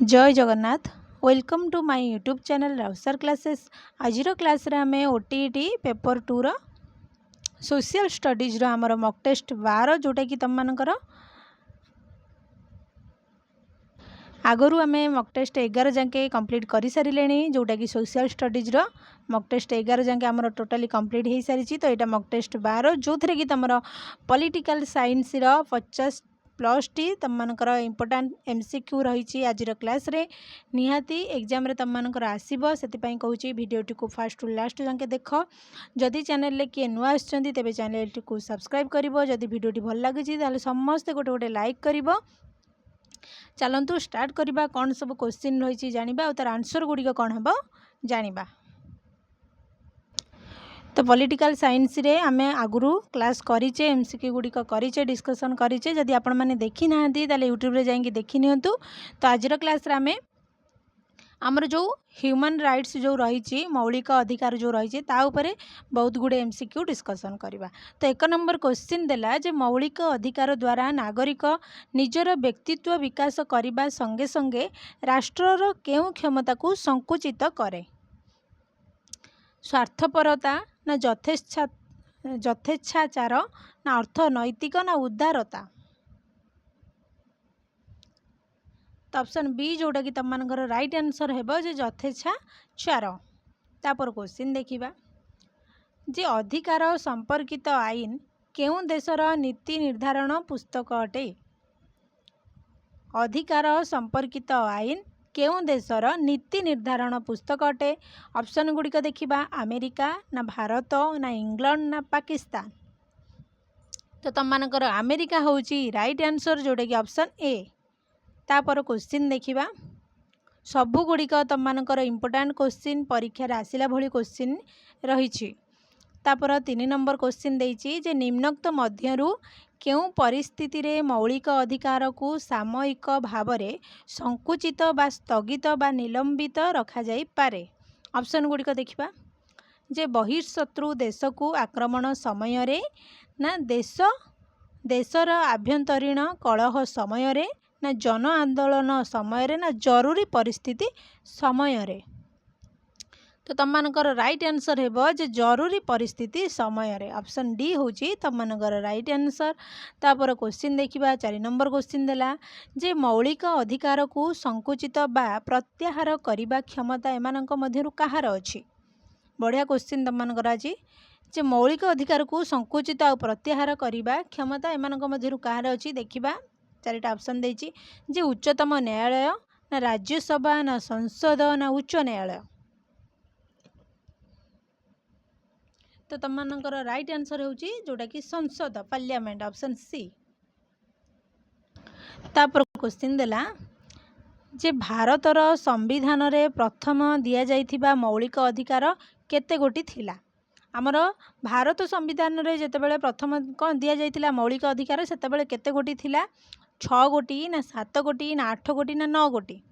जय Jagannath. Welcome to my YouTube channel Rausar classes. आज class रे आमे ओटीईटी पेपर 2 रो सोशल स्टडीज रो हमर मॉक टेस्ट 12 जोटा कि तुम मानकर आगरू आमे मॉक टेस्ट 11 जाके कंप्लीट करि सारिलेनी जोटा कि सोशल स्टडीज रो मॉक टेस्ट 11 जाके हमर टोटली कंप्लीट हो सारी। तो यहाँ मॉक टेस्ट 12 जो थे कि तुम पॉलिटिकल साइंस रो 50 प्लस टी तुम मानकर इंपोर्टाट एमसीक्यू रही आज क्लास रे निहाती एग्जाम रे तुम मानकर आसीबो। सेतिपई कहूची वीडियोटी को फास्ट टू लास्ट जाके देख। जदि चैनल ले किए नुआ आछंती तेबे चैनल को सब्सक्राइब करिवो। जदि वीडियोटी भल लागिछि ताले समस्त गोटे गोटे लाइक करिवो। चलतु स्टार्ट करवा कौन सब क्वेश्चन रही जानिबा और तार आंसर गुड़िक कौन हम जानिबा। तो पॉलिटिकल साइंस रे आमे आगुरु क्लास करिचे एमसीक्यू गुड़िक करिचे डिस्कशन करिचे। जदि आपण माने देखि नाहंती ताले यूट्यूब रे जाइंकी देखि नियंतु। तो आजर क्लास रे आमे आमर जो ह्यूमन राइट्स जो रही मौलिक अधिकार जो रही ताऊपर बहुत गुड़े एमसीक्यू डिस्कसन करवा। तो 1 नंबर क्वेश्चन देला जे मौलिक अधिकार द्वारा नागरिक निजर व्यक्तित्व विकास करने संगे संगे राष्ट्रर केउ क्षमता को संकुचित करे? स्वार्थपरता ना यथेच्छाचार ना अर्थनैतिक ना उदारता? तो ऑप्शन बी जोटा कि तुम मानकर राइट आंसर हेबो जे यथेच्छाचार। तापर क्वेश्चन देखिबा जे अधिकार संपर्कित आईन केउं देशर नीति निर्धारण पुस्तक अटे? अधिकार संपर्कित आईन केउं देशर नीति निर्धारण पुस्तक अटे? ऑप्शन गुड़िक देखिबा अमेरिका ना भारत ना इंग्लैंड ना पाकिस्तान। तो तुम मानकर अमेरिका होची राइट आंसर जोटा कि ऑप्शन ए। तापर क्वेश्चन देखिबा सबु गुड़िक तुम मानकर इंपोर्टाट क्वेश्चन परीक्षा रे आसिला भली क्वेश्चन रही। तापर 3 नंबर क्वेश्चन देइछि जे निम्नोक्त मध्यरु केउं परिस्थिति रे मौलिक अधिकार को सामयिक भावरे संकुचित बा स्थगित बा निलंबित रखा जाई पारे? ऑप्शन गुड़िक देखिबा जे बहिर्शत्रु देश को आक्रमण समय रे ना देशर आभ्यंतरीण कलह समय रे ना जन आंदोलन समय रे ना जरूरी परिस्थिति समय रे? तो तुम मानकर राइट आंसर हेबो जे जरूरी परिस्थिति समय रे। ऑप्शन डी होची तुम मानकर राइट आंसर। तापर क्वेश्चन देखिबा 4 नंबर क्वेश्चन देला जे मौलिक अधिकार को संकुचित बा प्रत्याहार करिबा क्षमता एमानक मध्यरु काहार अछि? बढ़िया क्वेश्चन तुम मानकर आज जे मौलिक अधिकार को संकुचित आ प्रत्याहार करिबा क्षमता एमानक मध्यरु काहार अछि? देखिबा 4टा ऑप्शन देछि जे उच्चतम न्यायालय ना राज्यसभा ना संसद ना उच्च न्यायालय। तो तुम मानकर राइट आंसर होची जोटा कि संसद पार्लियामेंट। Option C. तापर क्वेश्चन देला जे भारतर संविधान रे प्रथम दिया जाइथिबा मौलिक अधिकार केते गोटी थिला? आमर भारत संविधान रे जेतेबेले प्रथम कोन दिया जाइथिला मौलिक अधिकार सेतेबेले केते गोटी थिला? 6 गोटी ना 7 गोटी ना 8 गोटी ना 9 गोटी?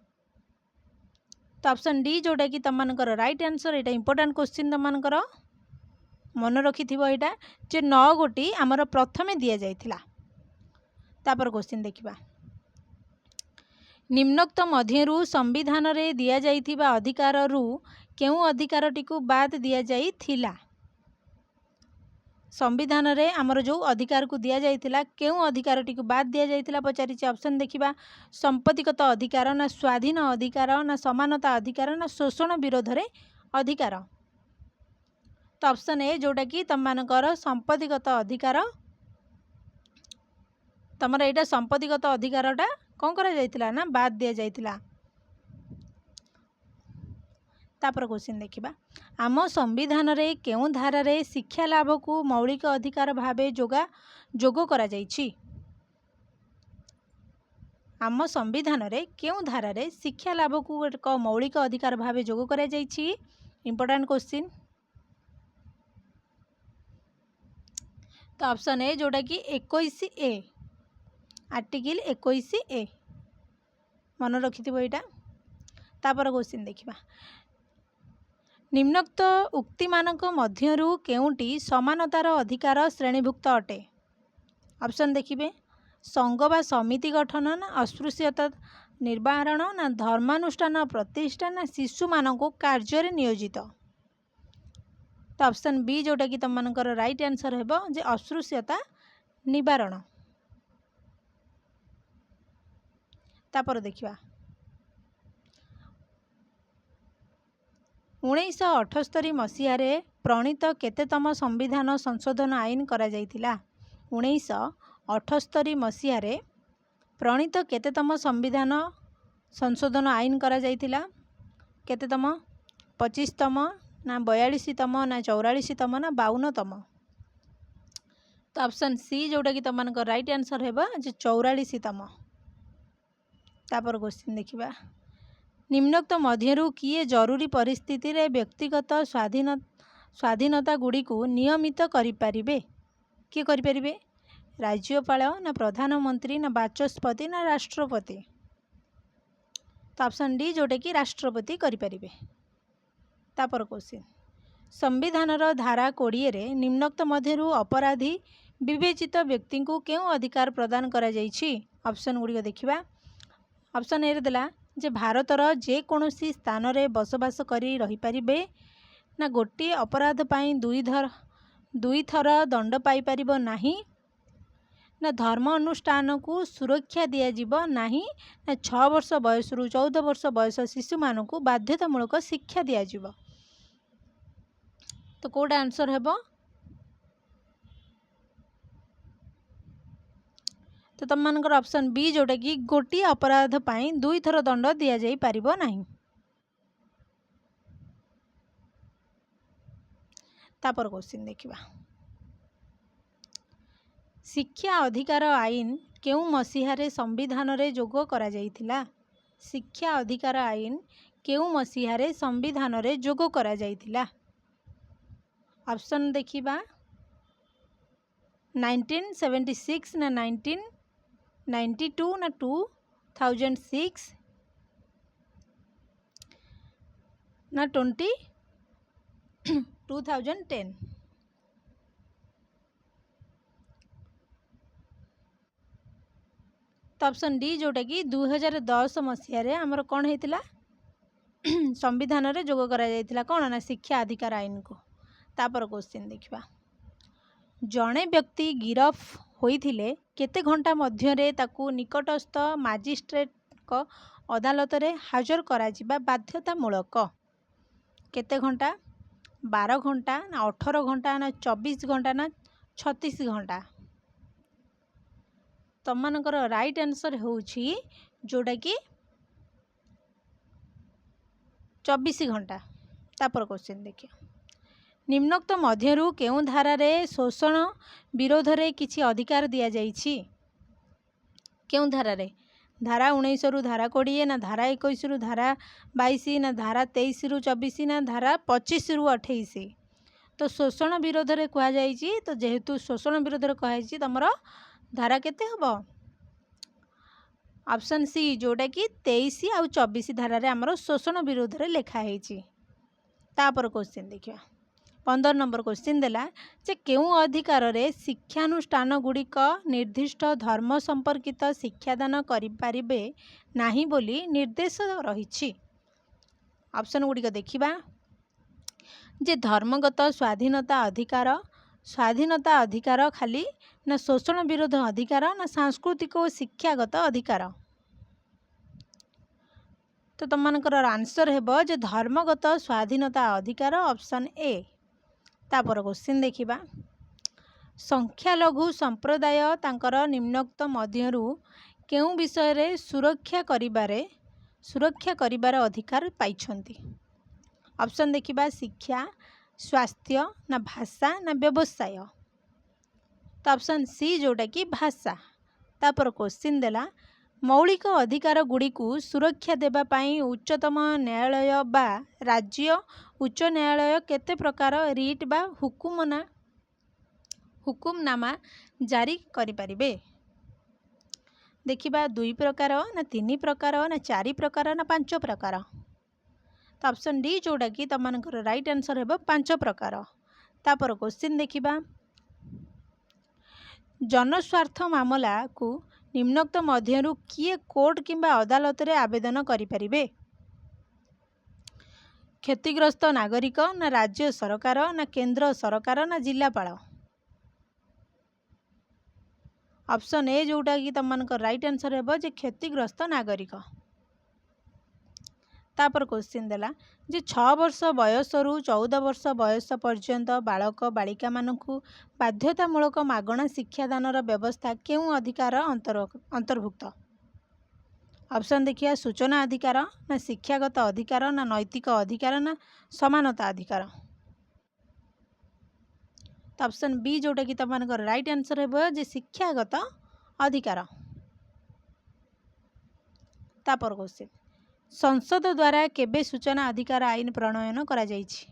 तो ऑप्शन डी जोटा कि तुम मानकर राइट आंसर। एटा इंपोर्टेंट क्वेश्चन तुम मानकर मन रखि यहाँ जे 9 गोटी आमर प्रथमे दि जाइथिला। तापर क्वेश्चन देखिबा निम्नोक्त मध्यरु संविधान रे दिया जाइथिबा अधिकार रु केउ अधिकारटी को बाद दिया जाइथिला? संविधान रे आमर जो अधिकार को दिया जाइथिला केउ अधिकारटी को बाद दिया जाइथिला पचारिछि। ऑप्शन देखिबा संपत्तिगत अधिकार ना स्वाधीन अधिकार ना समानता अधिकार ना शोषण विरोध रे अधिकार? तो ऑप्शन ए जोटा कि तुम मानकर संपत्तिगत अधिकार। तमर एटा संपत्तिगत अधिकारटा कौन करा जाइथिला ना बाद दिया जाइथिला। तापर क्वेश्चन देखिबा आम संविधान रे केउ धारा रे शिक्षा लाभ को मौलिक अधिकार भावे जोग करा जाइछि? आम संविधान रे केउ धारा रे शिक्षा लाभ को एक मौलिक अधिकार भावे जोग करा जाइछि? Important question. तो ऑप्शन ए जोटा कि 21 ए आर्टिकल 21 ए मन रखिथिबो एटा। तापर क्वेश्चन देखिबा निम्नोक्त उक्ति मानक मध्यरु केउंटी समानतार अधिकार श्रेणीभुक्त अटे? ऑप्शन देखिबे संघ बा समिति गठन ना अस्पृश्यता निर्वारण ना धर्मानुष्ठान प्रतिष्ठा ना शिशु मानक कार्य नियोजित। तो ऑप्शन बी जोटा कि तुम मानकर राइट आंसर हेबो जे अस्पृश्यता निवारण। तापर देखिबा 1978 मसीहारे प्रणीत केतेतम संविधान संशोधन आईन करा जायतिला। 1978 मसीहारे प्रणीत केतेतम संविधान संशोधन आईन करा जायतिला। केतेतम 25तम ना 42तम ना 44तम ना 52तम। तो ऑप्शन सी जोटा कि तुम राइट आंसर हेबा जे 44तम। तापर क्वेश्चन देखिबा निम्नोक्त मध्यरु किए जरूरी परिस्थिति रे व्यक्तिगत स्वाधीनता गुड़ी को नियमित करि परिबे? किए करि परिबे? राज्यपाल ना प्रधानमंत्री ना बाचस्पति ना राष्ट्रपति। तो ऑप्शन डी जोटे कि राष्ट्रपति करि परिबे। तापर क्वेश्चन संविधान रो धारा 20 रे निम्नोक्त मध्यरु अपराधी विवेचित व्यक्ति को केउ अधिकार प्रदान करा जायछि? ऑप्शन गुड़ी देखिबा। ऑप्शन ए रे देला जे भारतर जेकोसी स्थान रे बसवास करी रही परिबे ना गोटे अपराध पाई दुई थर दंड पाई परिबो नाही ना धर्म अनुष्ठान को सुरक्षा दिया जिवो नाही ना 6 वर्ष बयस रु 14 वर्ष बयस शिशु मानक बाध्यतामूलक शिक्षा दिया जिवो। तो कोड आंसर हेबो? तो तुम मानकर ऑप्शन बी जोटा कि गोटे अपराध पाई 2 थर दंड दिया जाई परिबो नाही। तापर क्वेश्चन देखिबा शिक्षा अधिकार आईन केउ मसीहारे संविधान रे जोग करा जायतिला? शिक्षा अधिकार आईन केउ मसीहारे संविधान रे जोग करा जायतिला? ऑप्शन देखिबा 1976 ना 1992 ना 2006 ना 2010। तो ऑप्शन डी जोटा कि 2010 मसीहारे आमर कौन होता संविधान रे जोग करा जायतिला कौन ना शिक्षा अधिकार आईन को। तापर क्वेश्चन देखिबा जड़े व्यक्ति गिरफ होइथिले केते घंटा मध्यरे ताकू निकटस्थ मजिस्ट्रेट को अदालत रे हाजर करा जिबा बाध्यतामूलक? केते घंटा? 12 घंटा ना 18 घंटा ना 24 घंटा ना 36 घंटा? तुम मानकर राइट आंसर होउछि जोटा कि 24 घंटा। तापर क्वेश्चन देखिए निम्नोक्त मध्यरु केउ धारा रे शोषण विरोध रे किछि अधिकार दिया जाइछि? केउ धारा रे? धारा 19 रु धारा 20 ना धारा 21 रु धारा 22 ना धारा 23 रु 24 ना धारा 25 रु 28? तो शोषण विरोध रे कहा जाइछि। तो जेहेतु शोषण विरोध रे कहा जाइछि तमरो धारा केते हबो? ऑप्शन सी जोटा कि 23 आ 24 धारा रे हमरो शोषण विरोध रे लिखा हेछि। तापर क्वेश्चन देखिया 15 नंबर क्वेश्चन देला जे केउ अधिकार रे शिक्षानुष्ठान गुड़िक निर्दिष्ट धर्म संपर्कित शिक्षादान करि परिबे नाही बोली निर्देश रहिछि। ऑप्शन गुड़िक देखिबा जे धर्मगत स्वाधीनता अधिकार खाली ना शोषण विरोध अधिकार ना सांस्कृतिक और शिक्षागत अधिकार? तो तुम मानकर आंसर हेबो जे धर्मगत स्वाधीनता अधिकार ऑप्शन ए। तापर क्वेश्चन देखिबा संख्यालघु संप्रदाय तांकर निम्नोक्त मध्यरु केउ विषय रे सुरक्षा करिबार अधिकार पाइछंती? ऑप्शन देखिबा शिक्षा स्वास्थ्य ना भाषा ना व्यवसाय? तो ऑप्शन सी जोटा कि भाषा। तापर क्वेश्चन देला मौलिक अधिकार गुड़ी को सुरक्षा देबा पाई उच्चतम न्यायालय बा राज्य उच्च न्यायालय केते प्रकार रिट बा हुकुमनामा जारी करि परिबे? देखिबा 2 प्रकार ना 3 प्रकार ना 4 प्रकार ना 5 प्रकार? तो ऑप्शन डी जोटा कि तुम मानकर राइट आंसर हेबो 5 प्रकार। तापर क्वेश्चन देखिबा जनस्वार्थ मामला को निम्नोक्त मध्यरु किए कोर्ट किंबा अदालत रे आवेदन करि परिबे? क्षतिग्रस्त नागरिक ना राज्य सरकार ना केंद्र सरकार ना जिलापाल? ऑप्शन ए जोटा कि तुम राइट आंसर है जे क्षतिग्रस्त नागरिक। तापर क्वेश्चन देला जे 6 वर्ष बयस रु 14 वर्ष बयस पर्यंत बालक बालिका मानकु बाध्यतामूलक मागणा शिक्षादानर व्यवस्था केउं अधिकार अंतर्भुक्त? ऑप्शन देखिए सूचना अधिकार ना शिक्षागत अधिकार ना नैतिक अधिकार ना समानता अधिकार। तो ऑप्शन बी जोटा कि तुम राइट आंसर है जे शिक्षागत अधिकार। तापर क्वेश्चन संसद द्वारा केबे सूचना अधिकार आईन प्रणयन करा जायछि?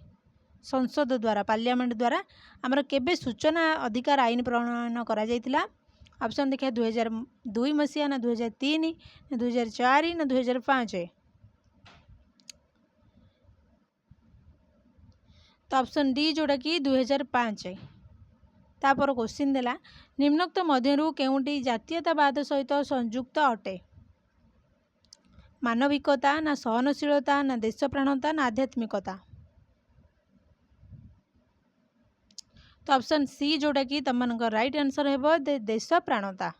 संसद द्वारा पार्लियामेंट द्वारा आमर केबे सूचना अधिकार आईन प्रणयन करा जायतिला? ऑप्शन देखिए 2002 मसीहा ना 2003 ना 2004 ना 2005। तो ऑप्शन डी जोटा कि 2005। तापर क्वेश्चन देला निम्नोक्त मध्यरु केउंटी जातीयतावाद सहित संयुक्त अटे? मानविकता ना सहनशीलता ना देशप्राणता ना आध्यात्मिकता? तो ऑप्शन सी जोटा कि तुम राइट आंसर है देशप्राणता।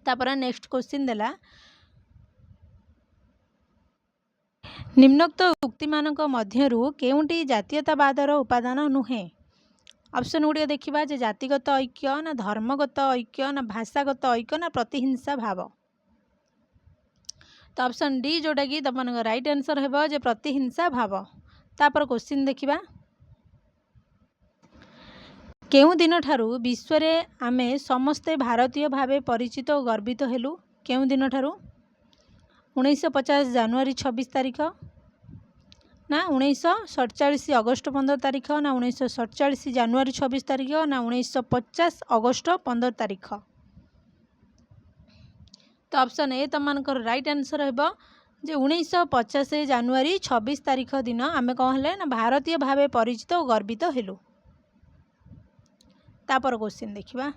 तापर नेक्स्ट क्वेश्चन देला निम्नोक्त उक्ति मानक मध्यरु केउंटी जातीयतावादर उपादान नुहे? ऑप्शन गुड़िक देखा जे जातिगत ऐक्य ना धर्मगत ऐक्य ना भाषागत ऐक्य ना प्रतिहिंसा भाव? तो ऑप्शन डी जोटा कि तुम राइट आंसर है जे प्रतिहिंसा भाव। तापर क्वेश्चन देखिबा केउ दिन ठारू विश्व रे आमे समस्ते भारतीय भावे परिचित और गर्वित हेलु? केउ दिन ठारू? 1950 जनवरी 26 तारीख ना 1947 अगस्त 15 तारीख ना 1947 जनवरी 26 तारीख ना 1950 अगस्त 15 तारीख? तो ऑप्शन ए तुम राइट आंसर है जे 1950 जनवरी 26 तारीख दिन आमे कौन हेले ना भारतीय भावे परिचित और गर्वित हेलु। तापर क्वेश्चन देखिबा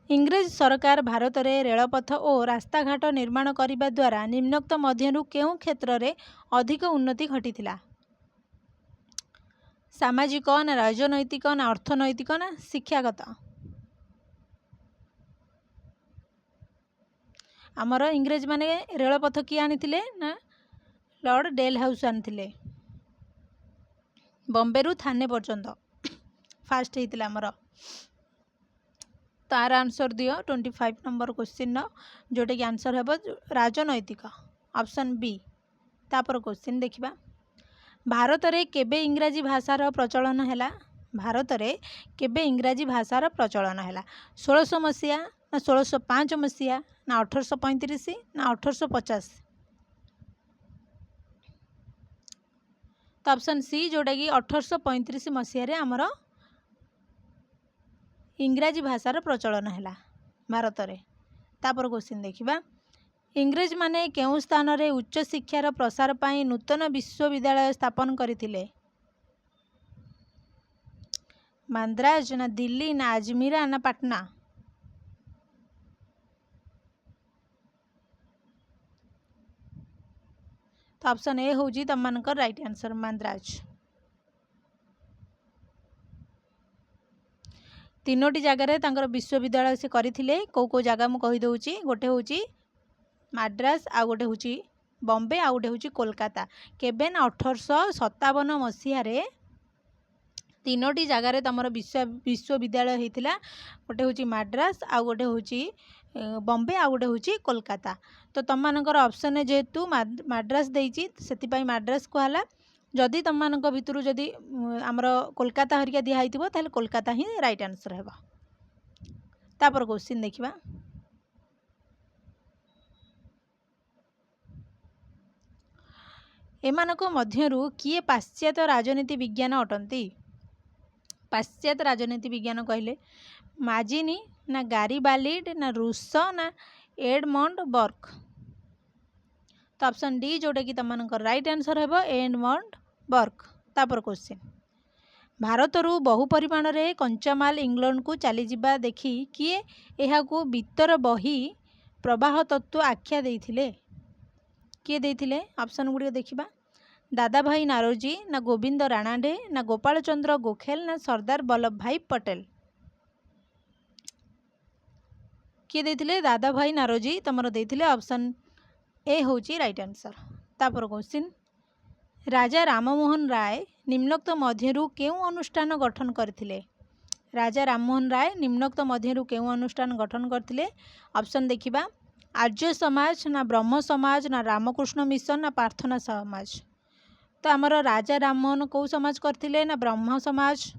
इंग्रेज सरकार भारत में रेलपथ और रास्ताघाट निर्माण करने द्वारा निम्नोक्त मध्यरु केउं क्षेत्र रे अधिक उन्नति घटिथिला? सामाजिक ना राजनैतिक ना अर्थनैतिक ना शिक्षागत? आमर इंग्रेज माने रेलपथ किए आनिथिले ना लॉर्ड डेलहाउस आनिथिले बॉम्बे रु थाने पर्यंत फास्ट होता आमर। तार आंसर दियो 25 नंबर क्वेश्चन जोटा कि आंसर है राजनैतिक। Option B. तापर क्वेश्चन देखिबा भारत रे केबे इंग्राजी भाषार प्रचलन हैला? भारत रे केबे इंग्राजी भाषार प्रचलन हैला? 1600 मसीहा ना 1605 मसीहा ना 1835 ना 1850? तो ऑप्शन सी जोटा कि 1835 मसीह रे आमर इंग्राजी भाषार प्रचलन हैला भारत रे। तापर क्वेश्चन देखिबा इंग्रेज माने केउं स्थान रे उच्च शिक्षार प्रसार पाई नूतन विश्वविद्यालय स्थापन करथिले? माद्राज ना दिल्ली ना अजमीरा ना पटना? तो ऑप्शन ए होजी तुम राइट आंसर माद्राज। तीनोटी जगार विश्वविद्यालय से करथिले को जगह मु कहि दउची गोटे होची माद्रास आ गोटे होची बॉम्बे आ गोटे होची कोलकाता। केबे ना 1857 मसीह रे तीनोटी जगार तमर विश्वविद्यालय होता गोटे होची माद्रास आ गोटे होची बॉम्बे आ गोटे होची कोलकाता। तो तुम मानकर ऑप्शन जेहेतु माद्रास देइची सेतिपाई माद्रास कहला जदि तुम मान भितर जदि आमर कोलकाता हरिका दिखाई ताल कोलकाता ही राइट आंसर है। तापर क्वेश्चन देखिबा एमानक मध्यरु किए पाश्चात्य राजनीति विज्ञान अटंती? पाश्चात्य राजनीति विज्ञान कहले माजिनी ना गारिबाल्डी ना रूसो ना एडमंड बर्क? तो ऑप्शन डी जोटा कि तुम राइट आंसर है एडमंड बर्क। तापर क्वेश्चन ଭାରତରୁ ବହୁ ପରିମାଣରେ କଞ୍ଚାମାଲ ଇଂଲଣ୍ଡ को चलीजा देखि किए एहाकू वित्तर बही प्रवाह तत्व आख्या देइथिले किए देइथिले ऑप्शन गुडी देखिबा दादा भाई नारोजी ना गोविंद राणाडे ना गोपाल चंद्र गोखेल ना सरदार वल्लभ भाई पटेल किए देइथिले दादा भाई नारोजी तमरो देइथिले ऑप्शन ए होची राइट आंसर। तापर क्वेश्चन राजा राममोहन राय निम्नोक्त मध्यरु केउ अनुष्ठान गठन करथिले राजा राममोहन राय निम्नोक्त मध्यरु केउ अनुष्ठान गठन करथिले ऑप्शन देखिबा आर्य समाज ना ब्रह्म समाज ना रामकृष्ण मिशन ना प्रार्थना समाज। तो आमर राजा राममोहन कौ समाज करथिले ना ब्रह्म समाज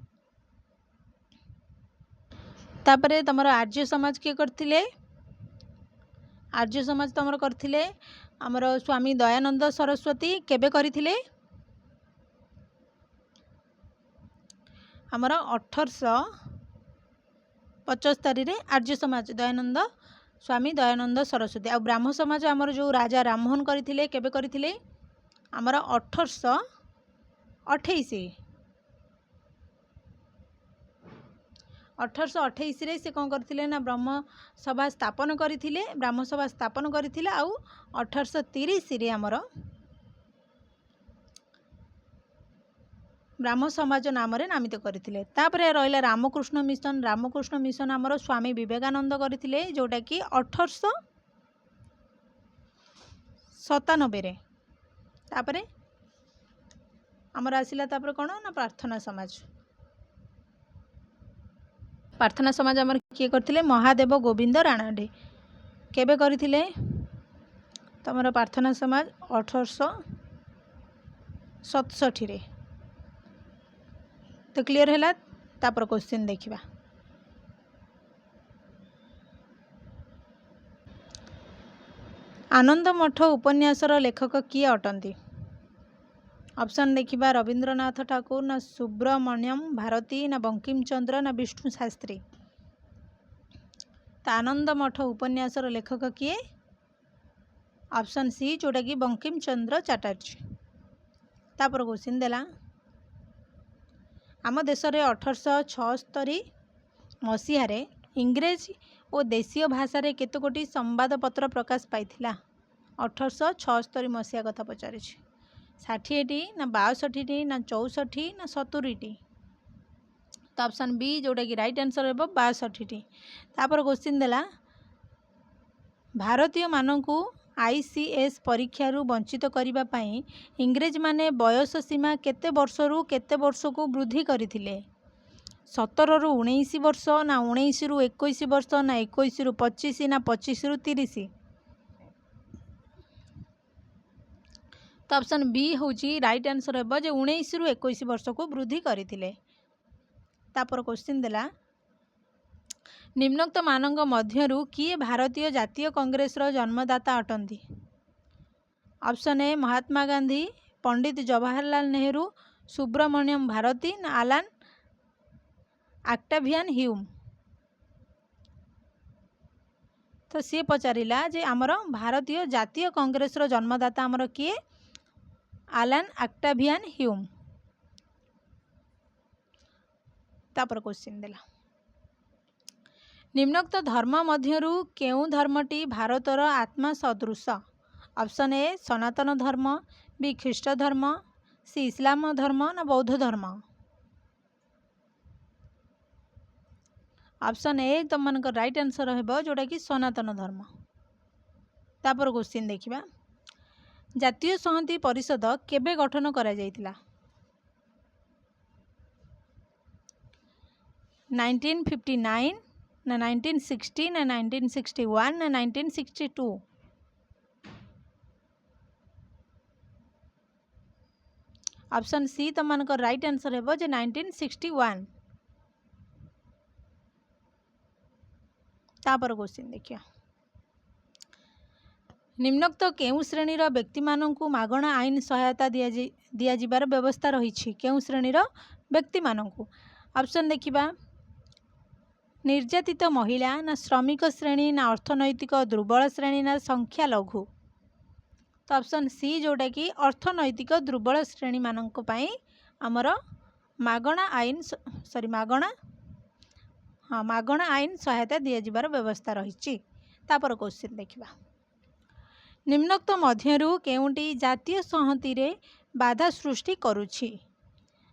तापरे तमर आर्य समाज किए करथिले आर्य समाज तमर करथिले आमर स्वामी दयानंद सरस्वती केबे करथिले आमर 1875 रे आर्य समाज दयानंद स्वामी दयानंद सरस्वती आ ब्राह्म समाज आमर जो राजा राममोहन करथिले केबे करथिले आमर 1828 रे से कौन करथिले ना ब्रह्म सभा स्थापन करथिले ब्राह्म सभा स्थापन करथिले आ 1830 रे आमर ब्राह्म समाज नाम रे नामित करथिले। तापरे रहिला रामकृष्ण मिशन आमर स्वामी विवेकानंद करथिले जोटा कि 1897 रे। तापरे आमर आसिला तापरे कोन ना प्रार्थना समाज आमर किए करथिले महादेव गोविंद राणाडे केबे करथिले तमर प्रार्थना समाज 1867 रे। तो क्लियर है तापर क्वेश्चन देखिबा आनंद मठ उपन्यासर लेखक किए अटंती ऑप्शन देखिबा रवींद्रनाथ ठाकुर ना सुब्रमण्यम भारती ना बंकिम चंद्र ना विष्णु शास्त्री। तो आनंद मठ उपन्यासर लेखक किए ऑप्शन सी जोटा कि बंकिम चंद्र चटर्जी। तापर क्वेश्चन देला आम देश में 1876 मसीह इंग्रेज और देशीय भाषा रे केतोटी संवादपत्र प्रकाश पाइथिला 1876 मसीहा कथा पचारे 60टी ना 62टी ना 64 ना 70टी। तो ऑप्शन बी जोटा कि राइट आंसर है 62टी। तापर क्वेश्चन देला भारतीय मानकू आईसीएस परीक्षा वंचित करने पाई इंग्रेज माने बयस सीमा केते वर्षरु केते वर्ष को वृद्धि करथिले 17 रु 19 वर्ष ना 19 रु 21 वर्ष ना 21 रु 25 ना 25 रु 30। तो ऑप्शन बी होची राइट आंसर है जे 19 रु 21 वर्ष को वृद्धि करथिले। तापर क्वेश्चन देला निम्नोक्त मानक मध्यरु किए भारतीय जातीय कांग्रेस रो जन्मदाता अटंती ऑप्शन ए महात्मा गांधी पंडित जवाहरलाल नेहरू सुब्रमण्यम भारती ना आलान ऑक्टेवियन ह्यूम। तो सी पचारिला जे आमर भारतीय जातीय कांग्रेस रो जन्मदाता आमर किए आलान ऑक्टेवियन ह्यूम। तापर क्वेश्चन देला निम्नोक्त धर्म मध्यरु केउ धर्मटी भारतर आत्मा सदृश ऑप्शन ए सनातन धर्म बी ख्रीष्ट धर्म सी इस्लाम धर्म ना बौद्ध धर्म। ऑप्शन ए तुम मन राइट आंसर है जोटा कि सनातन धर्म। तापर क्वेश्चन देखिबा जातीय संहति परिषद केबे गठन करा जायतिला 1959 ना 1960 ना 1961 ना 1962। ऑप्शन सी तुम मन राइट आंसर है जे 1961। तापर क्वेश्चन देखिए निम्नोक्त केउ श्रेणीर व्यक्ति माननकु मागणा आईन सहायता दिया जिबार व्यवस्था रही केउ श्रेणीर व्यक्ति माननकु। ऑप्शन देखिबा निर्यातित महिला ना श्रमिक श्रेणी ना अर्थनैतिक दुर्बल श्रेणी ना संख्या लघु। तो ऑप्शन सी जोटा कि अर्थनैतिक दुर्बल श्रेणी मानक पई आमर मागणा आईन मागणा हाँ मागणा आईन सहायता दिजार व्यवस्था रही। तापर क्वेश्चन देखिबा निम्नोक्त मध्यरु केउंटी जातीय संहति रे बाधा सृष्टि करुछि।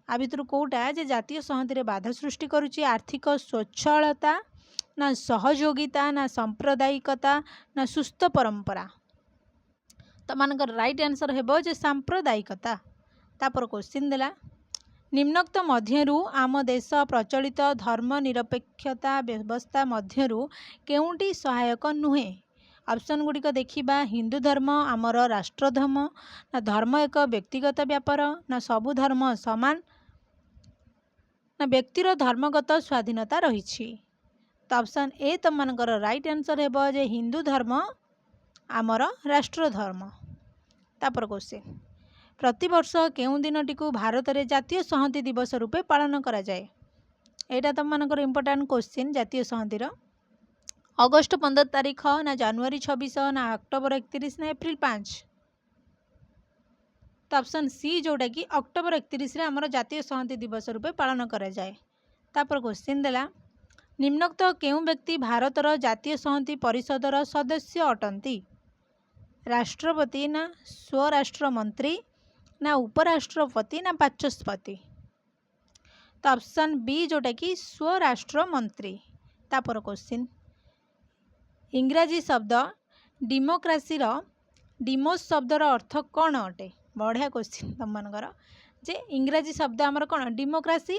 आ भितर कोटा जे जातीय संहति रे बाधा सृष्टि करुछि आर्थिक स्वच्छलता ना सहयोगिता ना सांप्रदायिकता ना सुस्थ परंपरा। तो मानकर राइट आंसर हेबो जे सांप्रदायिकता। तापर क्वेश्चन देला निम्नोक्त मध्यरु आम देश प्रचलित धर्मनिरपेक्षता व्यवस्था मध्यरु केउंटी सहायक नुहे। ऑप्शन गुड़िक देखिबा हिंदू धर्म आमर राष्ट्रधर्म ना धर्म एक व्यक्तिगत व्यापार ना सबु धर्म समान ना व्यक्तिर धर्मगत स्वाधीनता रही। तो ऑप्शन ए तुम मानकर राइट आंसर हेबो जे हिंदू धर्म आमर राष्ट्रधर्म। तापर क्वेश्चन प्रतिवर्ष केउ दिनटी को भारत में जातीय संहति दिवस रूपे पालन करा जाए। एटा तुम मानकर इंपोर्टेंट क्वेश्चन जातीय संहतिर अगस्ट 15 तारीख ना जनवरी 26 ना अक्टोबर 31 ना एप्रिल 5। तो ऑप्शन सी जोटा कि अक्टोबर 31 रे आमर जातीय संहति दिवस रूपे पालन करा जाए। तापर क्वेश्चन देला निम्नोक्त केउ व्यक्ति भारतर जातीय संहति परिषदर सदस्य अटंती। राष्ट्रपति ना स्वराष्ट्र मंत्री ना उपराष्ट्रपति ना बाचस्पति। तो ऑप्शन बी जोटा कि स्वराष्ट्र मंत्री। तापर क्वेश्चन इंग्राजी शब्द डेमोक्रेसी डिमोस शब्दर अर्थ कौन अटे। बढ़िया क्वेश्चन तुम मानकर जे इंग्राजी शब्द आमर कौन डेमोक्रेसी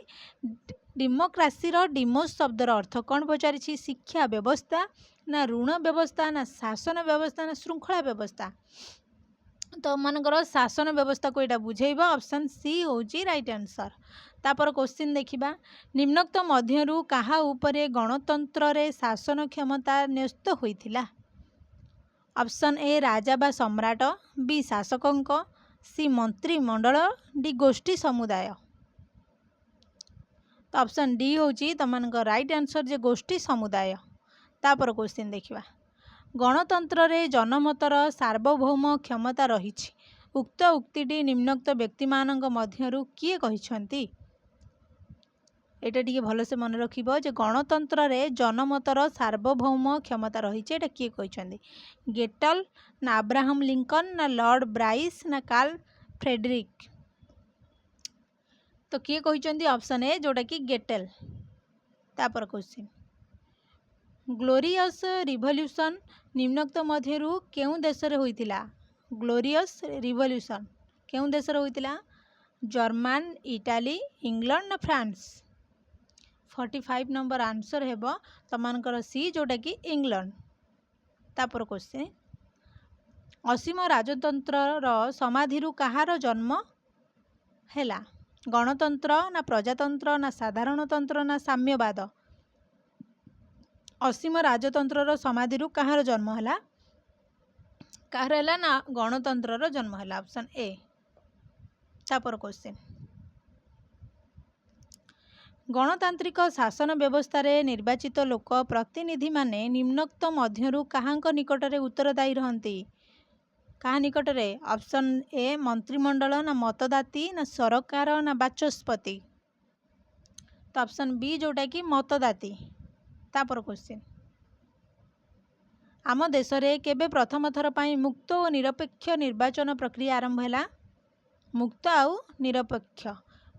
डेमोक्रेसी डिमोस शब्दर अर्थ कौन पचारि शिक्षा व्यवस्था ना ऋण व्यवस्था ना शासन व्यवस्था ना श्रृंखला व्यवस्था। तो मानकर शासन व्यवस्था को यहाँ बुझेब ऑप्शन सी होची राइट आंसर। तापर क्वेश्चन देखिबा निम्नोक्त मध्यरु कहा उपरे गणतंत्र रे शासन क्षमता न्यस्त होइथिला। ऑप्शन ए राजा बा सम्राट बी शासकंक सी मंत्रिमंडल डी गोष्ठी समुदाय। तो ऑप्शन डी होची तमनकर राइट आंसर जे गोष्ठी समुदाय। तापर क्वेश्चन देखिबा गणतंत्र रे जनमतर सार्वभौम क्षमता रही। उक्त उक्तिटी निम्नोक्त व्यक्ति मानक मध्यरु किए कहिसंती। एटा टिके भल से मन रखिबो जे गणतंत्र रे जनमतर सार्वभौम क्षमता रही एटा किए कहिसंती। गेटल ना अब्राहम लिंकन ना लॉर्ड ब्राइस ना कार्ल फ्रेडरिक। तो किए कहिसंती ऑप्शन ए जोटा कि गेटेल। तापर क्वेश्चन ग्लोरियस रिवोल्यूशन निम्नोक्त मध्यरु केउ देश रे होइतिला। ग्लोरियस रिवोल्यूशन केउ देश रे होइतिला जर्मन इटाली इंग्लैंड ना फ्रांस। 45 नंबर आंसर हेबो तमानकर सी जोटा कि इंग्लैंड। तापर क्वेश्चन असीम राजतंत्र रो समाधिरु कहार जन्म हैला। गणतंत्र ना प्रजातंत्र ना साधारणतंत्र ना साम्यवाद। असीम राजतंत्र समाधिरु कहार जन्म हैला कहार हैला ना गणतंत्र जन्म हैला ऑप्शन ए। तापर क्वेश्चन गणतांत्रिक शासन व्यवस्था रे निर्वाचित लोक प्रतिनिधि माने निम्नोक्त मध्यरु कहांक निकटरे उत्तरदायी रहंती। कहा निकटरे ऑप्शन ए मंत्रिमंडल ना मतदाती ना सरकार ना बाचस्पति। तो ऑप्शन बी जोटा कि मतदाती। तापर क्वेश्चन आम देश रे केबे प्रथम थर पाई मुक्त और निरपेक्ष निर्वाचन प्रक्रिया आरंभ हैला। मुक्त आउ निरपेक्ष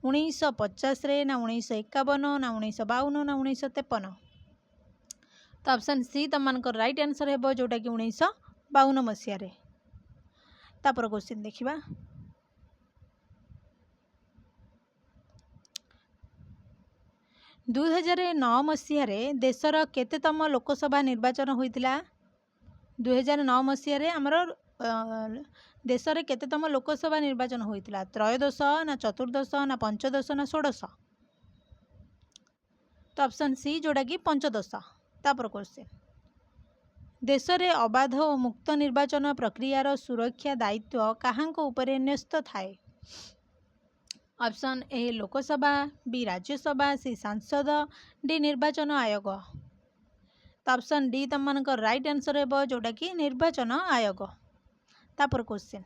1950 रे ना 1951 ना 1952 ना 1953। तो ऑप्शन सी तुम मानकर राइट आंसर हेबो जोटा कि 1952 मसीह रे। तापर क्वेश्चन देखिबा 2009 मसीह रे देशर केतेतम लोकसभा निर्वाचन होइतिला। 2009 मसीह रे हमर देश रे केतेतम लोकसभा निर्वाचन होइतिला त्रयोदश ना चतुर्दश ना पंचदश ना षोडश। तो ऑप्शन सी जोटा कि पंचदश। तापर क्वेश्चन देश रे अबाध और मुक्त निर्वाचन प्रक्रियार सुरक्षा दायित्व काहांक उपरे न्यस्त थाए। Option A Lok Sabha B Rajya Sabha C सांसद डी निर्वाचन आयोग। तो ऑप्शन डी तुम राइट आंसर हेबो जोटा कि निर्वाचन आयोग। तापर क्वेश्चन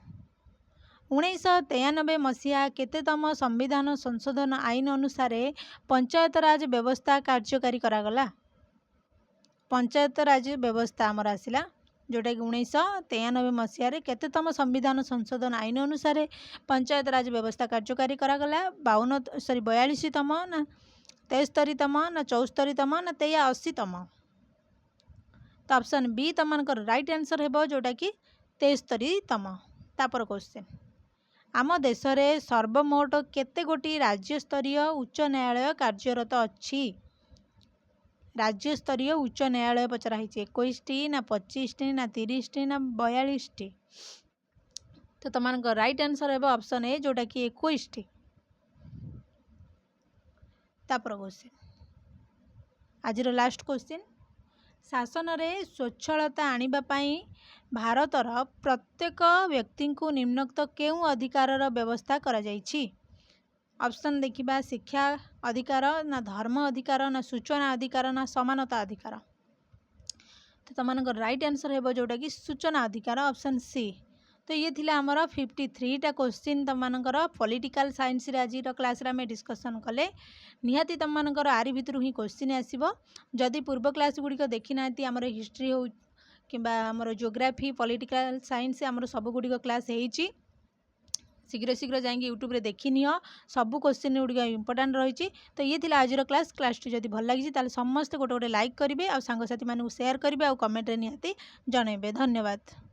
1993 मसीहा केतेतम संविधान संशोधन आईन अनुसार पंचायत राज व्यवस्था कार्यकारी करागला। पंचायत राज व्यवस्था आमर आसला जोटा कि 1993 मसीह केतेतम संविधान संशोधन आईन अनुसार पंचायत राज व्यवस्था कार्यकारी करागला। 42तम ना 73तम ना 74तम ना 83तम। तो ऑप्शन बी तमनकर राइट आंसर हेबो जोटा कि 73तम। तापर क्वेश्चन आम देश में सर्वमोट केते गोटी राज्य स्तरीय उच्च न्यायालय कार्यरत अच्छी। राज्य स्तरीय उच्च न्यायालय पचरा 21 ना 25 ना 30 ना 42। तो तुम राइट आंसर है ऑप्शन ए जोटा कि 21। तापर क्वेश्चन आज लास्ट क्वेश्चन शासन में स्वच्छलता आनिबा पाई भारतर प्रत्येक व्यक्ति को निम्नोक्त केउ अधिकार व्यवस्था करा जाइछि। ऑप्शन देखिबा शिक्षा अधिकार ना धर्म अधिकार ना सूचना अधिकार ना समानता अधिकार। तो तुम राइट आंसर है जोटा कि सूचना अधिकार ऑप्शन सी। तो ये थिला हमर 53टा क्वेश्चन तुमनकर पॉलिटिकल साइंस रे आज क्लास रे हमें डिस्कशन कले। निहाती तुमनकर आरी भितरु ही क्वेश्चन आसीबो। जदि पूर्व क्लास गुडी को देखि नाती हमर हिस्ट्री हो किबा हमर ज्योग्राफी पॉलिटिकल साइंस हमर सब गुडी को क्लास हेइची। शीघ्र शीघ्र जाएंगे यूट्यूब रे देखि नियो सब क्वेश्चन गुडी इंपोर्टेंट रही। तो ये थिला आज क्लास टी जदि भल लागी ताले समस्त गोटे गोटे लाइक करिवे आ सांग साथी मानु शेयर करिवे आ कमेंट रे निहाती जणैबे। धन्यवाद।